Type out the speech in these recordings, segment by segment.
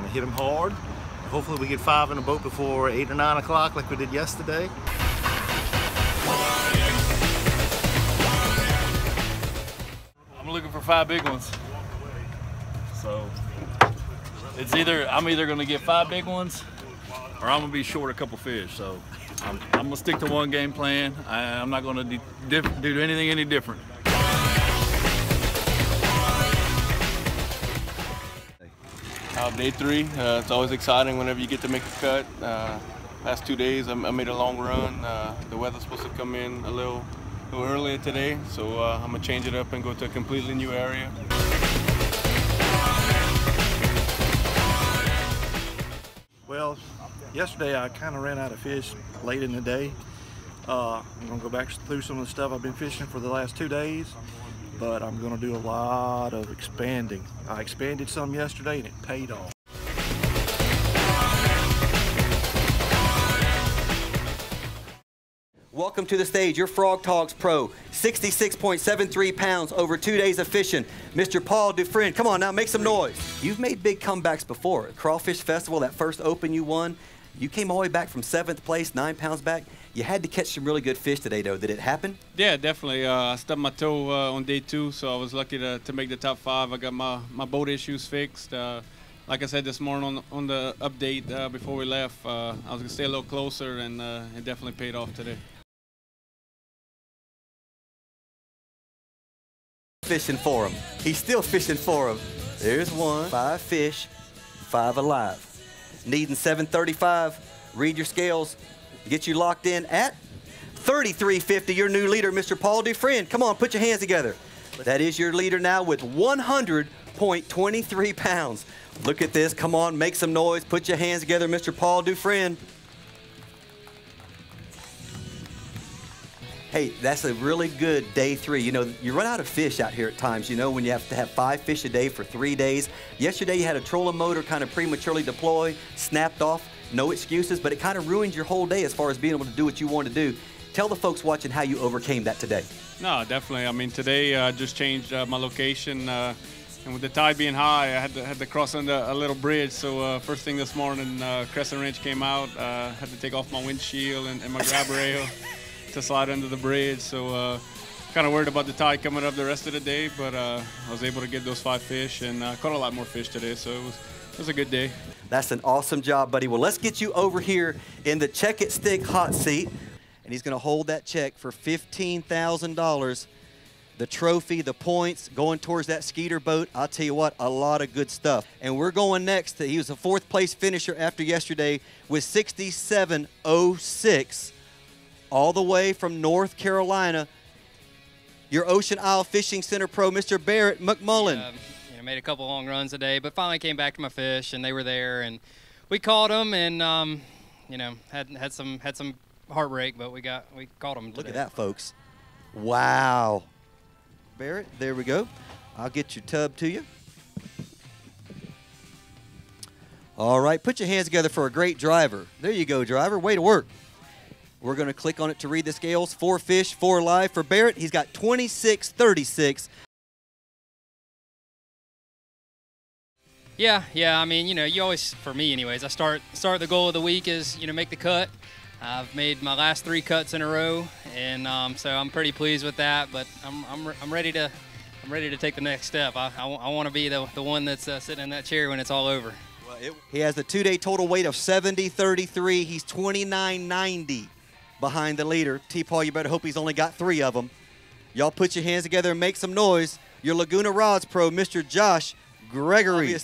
to hit them hard. Hopefully we get 5 in the boat before 8 or 9 o'clock like we did yesterday. I'm looking for 5 big ones. So it's I'm either going to get 5 big ones or I'm going to be short a couple fish. So I'm going to stick to one game plan. I'm not going to do anything any different. Day 3, it's always exciting whenever you get to make a cut. Past 2 days I made a long run. The weather's supposed to come in a little earlier today, so I'm going to change it up and go to a completely new area. Well, yesterday I kind of ran out of fish late in the day. I'm going to go back through some of the stuff I've been fishing for the last 2 days, but I'm going to do a lot of expanding. I expanded some yesterday and it paid off. Welcome to the stage, your Frog Talks Pro, 66.73 pounds over 2 days of fishing, Mr. Paul Dufresne. Come on now, make some noise. You've made big comebacks before. Crawfish Festival, that first Open you won, you came all the way back from 7th place, 9 pounds back. You had to catch some really good fish today, though. Did it happen? Yeah, definitely. I stubbed my toe on day 2, so I was lucky to make the top 5. I got my boat issues fixed. Like I said this morning on the update before we left, I was going to stay a little closer, and it definitely paid off today. Fishing for him. He's still fishing for him. There's 1, 5 fish, 5 alive. Needing 735. Read your scales. Get you locked in at 33.50. Your new leader, Mr. Paul Dufresne. Come on, put your hands together. That is your leader now with 100.23 pounds. Look at this. Come on, make some noise. Put your hands together, Mr. Paul Dufresne. Hey, that's a really good day 3. You know, you run out of fish out here at times, you know, when you have to have 5 fish a day for 3 days. Yesterday you had a trolling motor kind of prematurely deploy, snapped off, no excuses, but it kind of ruined your whole day as far as being able to do what you want to do. Tell the folks watching how you overcame that today. No, definitely. I mean, today I just changed my location, and with the tide being high, I had to cross under a little bridge. So first thing this morning, Crescent Wrench came out. Had to take off my windshield and my grab rail to slide under the bridge. So kind of worried about the tide coming up the rest of the day, but I was able to get those 5 fish and caught a lot more fish today. So it was a good day. That's an awesome job, buddy. Well, let's get you over here in the Check It Stick hot seat. And he's going to hold that check for $15,000. The trophy, the points, going towards that Skeeter boat. I'll tell you what, a lot of good stuff. And we're going next. He was a 4th place finisher after yesterday with 67.06. All the way from North Carolina. Your Ocean Isle Fishing Center pro, Mr. Barrett McMullen. Made a couple long runs today, but finally came back to my fish, and they were there, and we caught them, and you know, had some heartbreak, but we caught them today. Look at that, folks! Wow, Barrett, there we go. I'll get your tub to you. All right, put your hands together for a great driver. There you go, driver. Way to work. We're going to click on it to read the scales. 4 fish, 4 live for Barrett. He's got 26.36. Yeah. I mean, you know, you always, for me anyways, I start the goal of the week is, you know, make the cut. I've made my last 3 cuts in a row, and so I'm pretty pleased with that. But I'm ready to take the next step. I want to be the one that's sitting in that chair when it's all over. Well, he has a 2-day total weight of 70.33. He's 29.90 behind the leader. T-Paul, you better hope he's only got 3 of them. Y'all put your hands together and make some noise. Your Laguna Rods pro, Mr. Josh Gregory.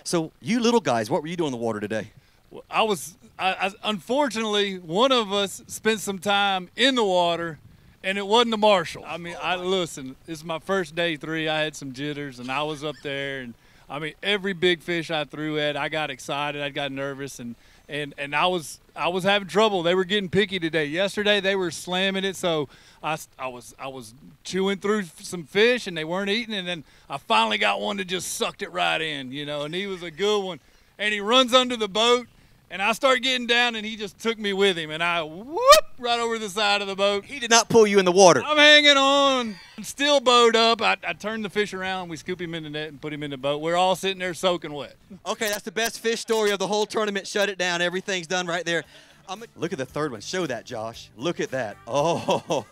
So you little guys, what were you doing in the water today? Well, I unfortunately, one of us spent some time in the water, and it wasn't the Marshall. I mean, listen, this is my first day 3. I had some jitters, and I was up there, and I mean, every big fish I threw at, I got excited, I got nervous, and I was having trouble. They were getting picky today. Yesterday they were slamming it, so I was chewing through some fish and they weren't eating, and then I finally got one that just sucked it right in, you know, and he was a good one. And he runs under the boat, And I start getting down, and he just took me with him, and I whoop right over the side of the boat. He did not pull you in the water. I'm hanging on, still bowed up. I turn the fish around. We scoop him in the net and put him in the boat. We're all sitting there soaking wet. Okay, that's the best fish story of the whole tournament. Shut it down. Everything's done right there. Look at the third one. Show that, Josh. Look at that. Oh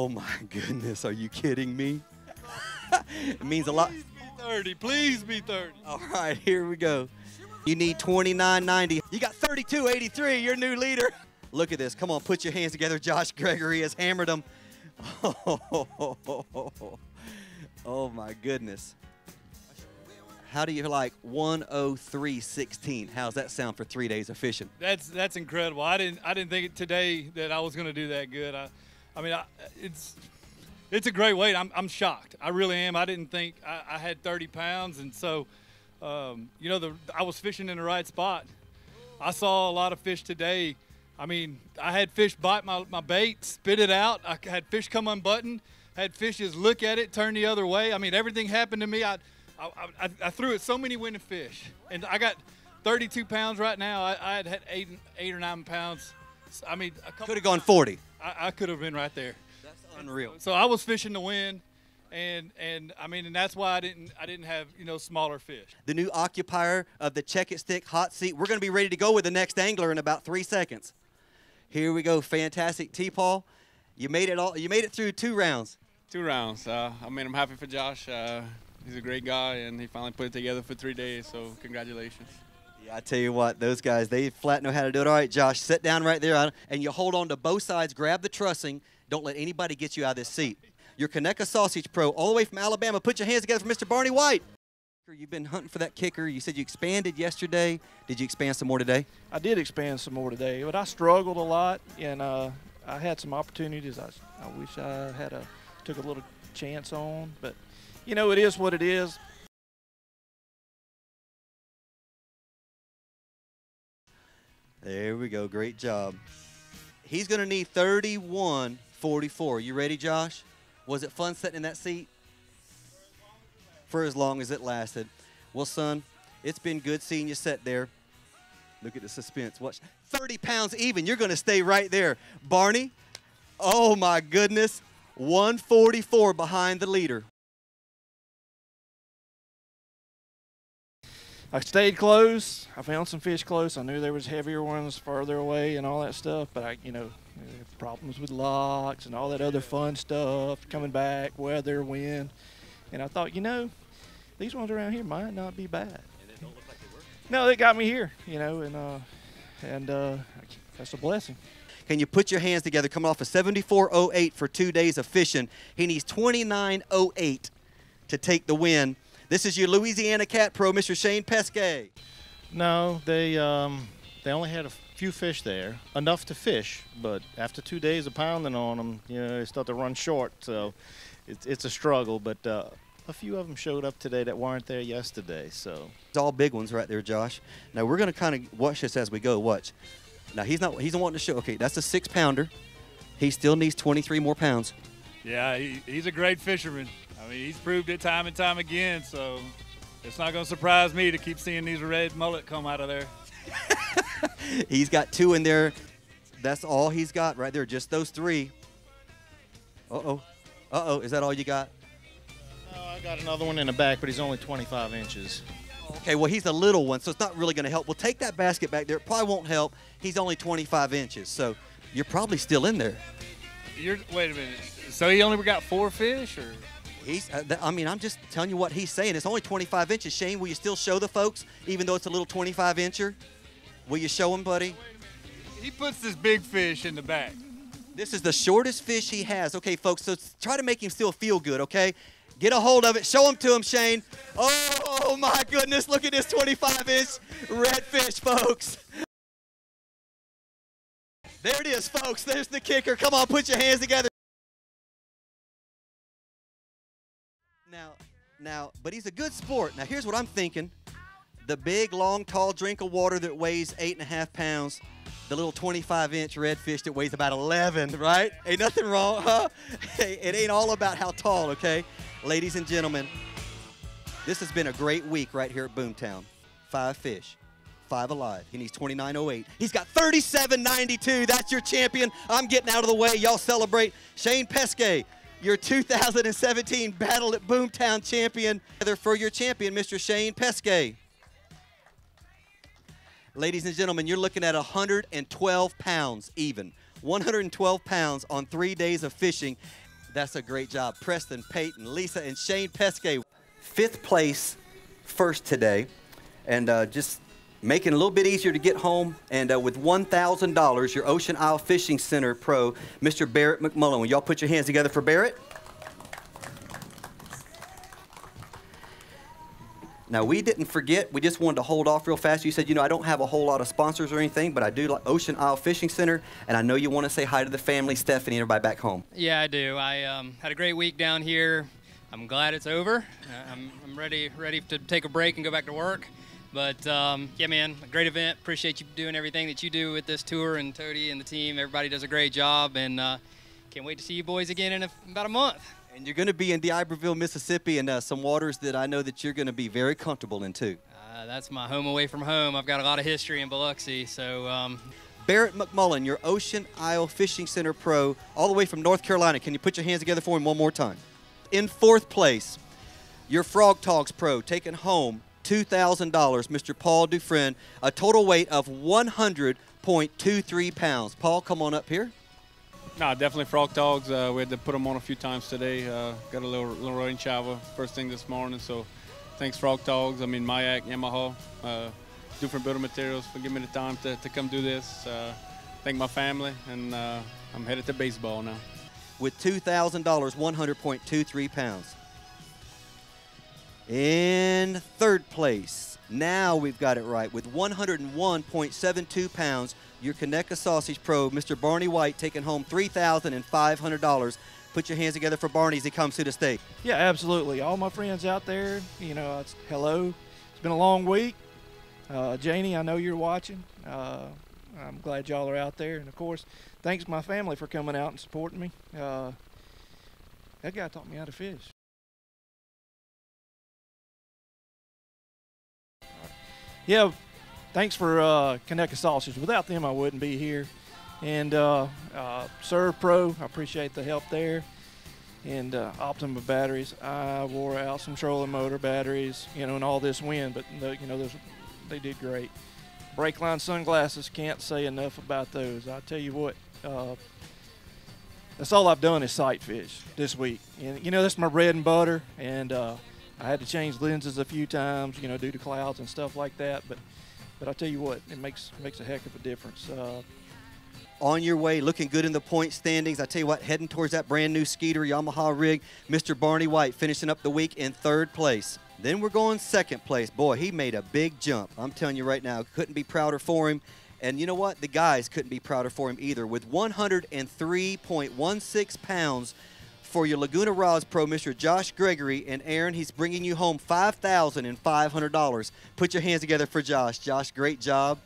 my goodness. Are you kidding me? It means a lot. Please be 30. Please be 30. All right, here we go. You need 29.90. You got 32.83. You're new leader. Look at this. Come on, put your hands together. Josh Gregory has hammered them. Oh my goodness. How do you like 103.16? How's that sound for 3 days of fishing? That's incredible. I didn't think today that I was going to do that good. It's a great weight. I'm shocked. I really am. I didn't think I had 30 pounds, and so I was fishing in the right spot. I saw a lot of fish today. I mean, I had fish bite my bait, spit it out. I had fish come unbuttoned. Had fishes look at it, turn the other way. I mean, everything happened to me. I threw it so many winning fish, and I got 32 pounds right now. I had 8 or 9 pounds. I mean, could have gone 40. I could have been right there. That's unreal. So I was fishing to win, and that's why I didn't have smaller fish. The new occupier of the Check It Stick hot seat. We're going to be ready to go with the next angler in about 3 seconds. Here we go. Fantastic. T-Paul, you made it all. You made it through 2 rounds. 2 rounds. I'm happy for Josh. He's a great guy, and he finally put it together for 3 days, so congratulations. Yeah, I tell you what, those guys, they flat know how to do it. All right, Josh, sit down right there, and you hold on to both sides, grab the trussing. Don't let anybody get you out of this seat. Your Conecuh Sausage Pro, all the way from Alabama. Put your hands together for Mr. Barney White. You've been hunting for that kicker. You said you expanded yesterday. Did you expand some more today? I did expand some more today, but I struggled a lot, and I had some opportunities I wish I took a little chance on, but it is what it is. There we go. Great job. He's going to need 31.44. You ready, Josh? Was it fun sitting in that seat? For as long as it lasted. Well, son, it's been good seeing you sit there. Look at the suspense. Watch. 30 pounds even. You're going to stay right there. Barney, oh, my goodness. 144 behind the leader. I stayed close. I found some fish close. I knew there was heavier ones further away and all that stuff, but problems with locks and all that other fun stuff, coming back, weather, wind. And I thought, these ones around here might not be bad. And they don't look like they were? No, they got me here, and that's a blessing. Can you put your hands together? Coming off a 74.08 for 2 days of fishing. He needs 29.08 to take the win. This is your Louisiana Cat Pro, Mr. Shane Pesquet. No, they only had a few fish there, enough to fish, but after 2 days of pounding on them, they start to run short, so it's a struggle, but a few of them showed up today that weren't there yesterday, so. It's all big ones right there, Josh. Now, we're going to kind of watch this as we go. Watch. Now, he's wanting to show. Okay, that's a 6-pounder. He still needs 23 more pounds. Yeah, he's a great fisherman. I mean, he's proved it time and time again, so it's not going to surprise me to keep seeing these red mullet come out of there. He's got 2 in there. That's all he's got right there, just those 3. Uh-oh. Uh-oh, is that all you got? No, I got another one in the back, but he's only 25 inches. Okay, well, he's a little one, so it's not really going to help. We'll take that basket back there. It probably won't help. He's only 25 inches, so you're probably still in there. Wait a minute. So he only got 4 fish, or? I'm just telling you what he's saying. It's only 25 inches. Shane, will you still show the folks, even though it's a little 25-incher? Will you show them, buddy? He puts this big fish in the back. This is the shortest fish he has. Okay, folks, so try to make him still feel good, okay? Get a hold of it. Show him to him, Shane. Oh, my goodness. Look at this 25-inch redfish, folks. There it is, folks. There's the kicker. Come on, put your hands together. Now, but he's a good sport. Now, here's what I'm thinking. The big, long, tall drink of water that weighs 8.5 pounds. The little 25-inch redfish that weighs about 11, right? Ain't nothing wrong, huh? Hey, it ain't all about how tall, okay? Ladies and gentlemen, this has been a great week right here at Boomtown. 5 fish. 5 alive. He needs 29.08. He's got 37.92. That's your champion. I'm getting out of the way. Y'all celebrate. Shane Pesquet, your 2017 Battle at Boomtown champion. For your champion, Mr. Shane Pesquet. Ladies and gentlemen, you're looking at 112 pounds even. 112 pounds on 3 days of fishing. That's a great job. Preston, Peyton, Lisa, and Shane Pesquet. 5th place first today, and just making it a little bit easier to get home. And with $1,000, your Ocean Isle Fishing Center pro, Mr. Barrett McMullen. Will y'all put your hands together for Barrett? Now, we didn't forget. We just wanted to hold off real fast. You said, you know, I don't have a whole lot of sponsors or anything, but I do like Ocean Isle Fishing Center, and I know you want to say hi to the family, Stephanie, and everybody back home. Yeah, I do. I had a great week down here. I'm glad it's over. I'm ready to take a break and go back to work. But, yeah, man, a great event. Appreciate you doing everything that you do with this tour, and Tody and the team. Everybody does a great job, and can't wait to see you boys again in about a month. And you're going to be in D'Iberville, Mississippi, and some waters that I know that you're going to be very comfortable in, too. That's my home away from home. I've got a lot of history in Biloxi, so... Barrett McMullen, your Ocean Isle Fishing Center pro, all the way from North Carolina. Can you put your hands together for him one more time? In 4th place, your Frog Togs pro, taking home $2,000, Mr. Paul Dufresne, a total weight of 100.23 pounds. Paul, come on up here. No, definitely Frog Togs. We had to put them on a few times today. Got a little rain shower first thing this morning, so thanks Frog Togs. I mean, Mayak, Yamaha, different building materials for giving me the time to come do this. Thank my family, and I'm headed to baseball now. With $2,000, 100.23 pounds. In 3rd place, now we've got it right, with 101.72 pounds, your Conecuh Sausage Pro, Mr. Barney White, taking home $3,500. Put your hands together for Barney as he comes to the state. Yeah, absolutely. All my friends out there, you know, hello. It's been a long week. Janie, I know you're watching. I'm glad y'all are out there. And, of course, thanks to my family for coming out and supporting me. That guy taught me how to fish. Yeah, thanks for Conecuh Sausage. Without them, I wouldn't be here. And Serve Pro, I appreciate the help there. And Optima batteries. I wore out some trolling motor batteries, you know, in all this wind, but you know, they did great. Brakeline sunglasses, can't say enough about those. I tell you what, that's all I've done is sight fish this week. And you know, that's my bread and butter. And I had to change lenses a few times, you know, due to clouds and stuff like that. But I tell you what, it makes a heck of a difference. On your way, looking good in the point standings. I tell you what, heading towards that brand new Skeeter Yamaha rig, Mr. Barney White finishing up the week in 3rd place. Then we're going 2nd place. Boy, he made a big jump. I'm telling you right now, couldn't be prouder for him. And you know what? The guys couldn't be prouder for him either. With 103.16 pounds for your Laguna Rods Pro, Mr. Josh Gregory. And Aaron, he's bringing you home $5,500. Put your hands together for Josh. Josh, great job.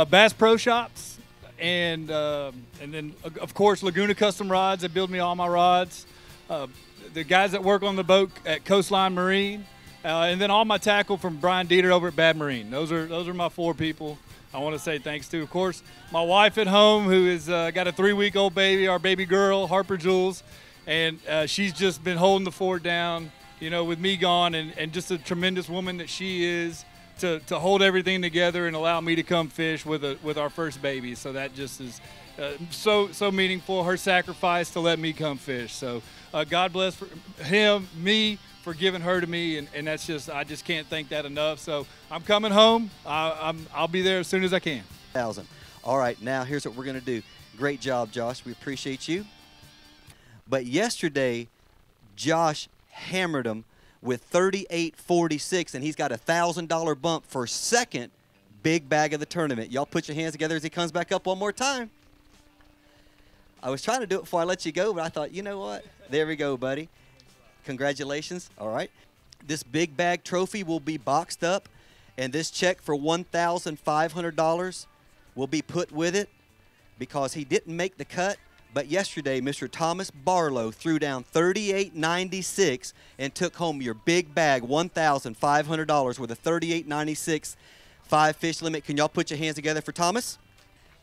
Bass Pro Shops, and then, of course, Laguna Custom Rods. They build me all my rods. The guys that work on the boat at Coastline Marine. And then all my tackle from Brian Dieter over at Bad Marine. Those are my 4 people I want to say thanks to. Of course, my wife at home, who is got a 3-week-old baby, our baby girl, Harper Jules, and she's just been holding the fort down, you know, with me gone, and just a tremendous woman that she is to hold everything together and allow me to come fish with our first baby. So that just is so meaningful. Her sacrifice to let me come fish. So God bless me for giving her to me, and that's just, I just can't thank that enough. So I'm coming home. I'll be there as soon as I can. All right, now here's what we're going to do. Great job, Josh. We appreciate you. But yesterday, Josh hammered him with 38.46, and he's got a $1,000 bump for 2nd big bag of the tournament. Y'all put your hands together as he comes back up one more time. I was trying to do it before I let you go, but I thought, you know what? There we go, buddy. Congratulations. All right. This big bag trophy will be boxed up, and this check for $1,500 will be put with it because he didn't make the cut. But yesterday, Mr. Thomas Barlow threw down $38.96 and took home your big bag, $1,500 with a $38.96 5 fish limit. Can y'all put your hands together for Thomas?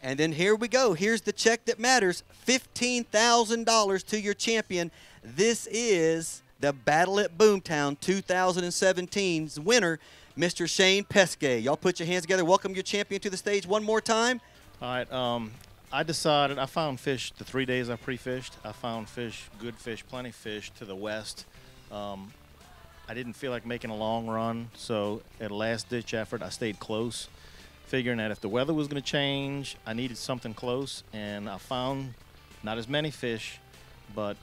And then here we go. Here's the check that matters. $15,000 to your champion. This is the Battle at Boomtown 2017's winner, Mr. Shane Pesquet. Y'all put your hands together. Welcome your champion to the stage one more time. All right. I decided, I found fish the 3 days I pre-fished. I found fish, good fish, plenty of fish to the west. I didn't feel like making a long run, so at a last-ditch effort, I stayed close, figuring that if the weather was going to change, I needed something close, and I found not as many fish, but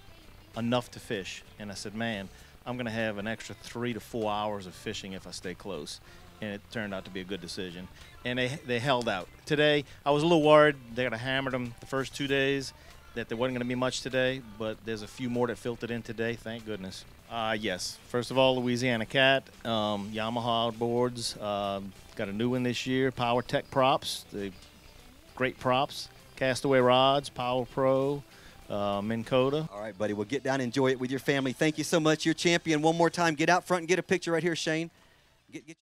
enough to fish. And I said, man, I'm going to have an extra 3 to 4 hours of fishing if I stay close. And it turned out to be a good decision. And they held out. Today, I was a little worried. They got to hammer them the first 2 days, that there wasn't going to be much today, but there's a few more that filtered in today, thank goodness. Yes. First of all, Louisiana Cat, Yamaha outboards, got a new one this year, Power Tech props, the great props, Castaway rods, Power Pro, Minn Kota. All right, buddy, well, get down and enjoy it with your family. Thank you so much. You're champion. One more time, get out front and get a picture right here, Shane.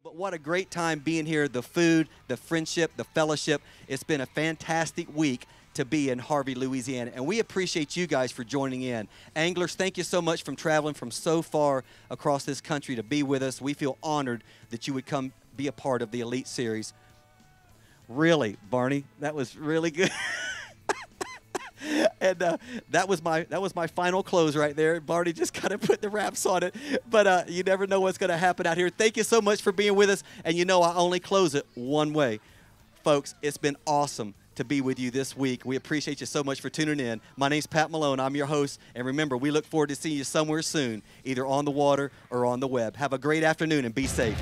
But what a great time being here, the food, the friendship, the fellowship. It's been a fantastic week to be in Harvey, Louisiana, and we appreciate you guys for joining in. Anglers, thank you so much for traveling from so far across this country to be with us. We feel honored that you would come be a part of the Elite Series. Really, Barney, that was really good. And that was my final close right there. Barney just kind of put the wraps on it. But you never know what's going to happen out here. Thank you so much for being with us. And you know I only close it one way. Folks, it's been awesome to be with you this week. We appreciate you so much for tuning in. My name's Pat Malone. I'm your host. And remember, we look forward to seeing you somewhere soon, either on the water or on the web. Have a great afternoon and be safe.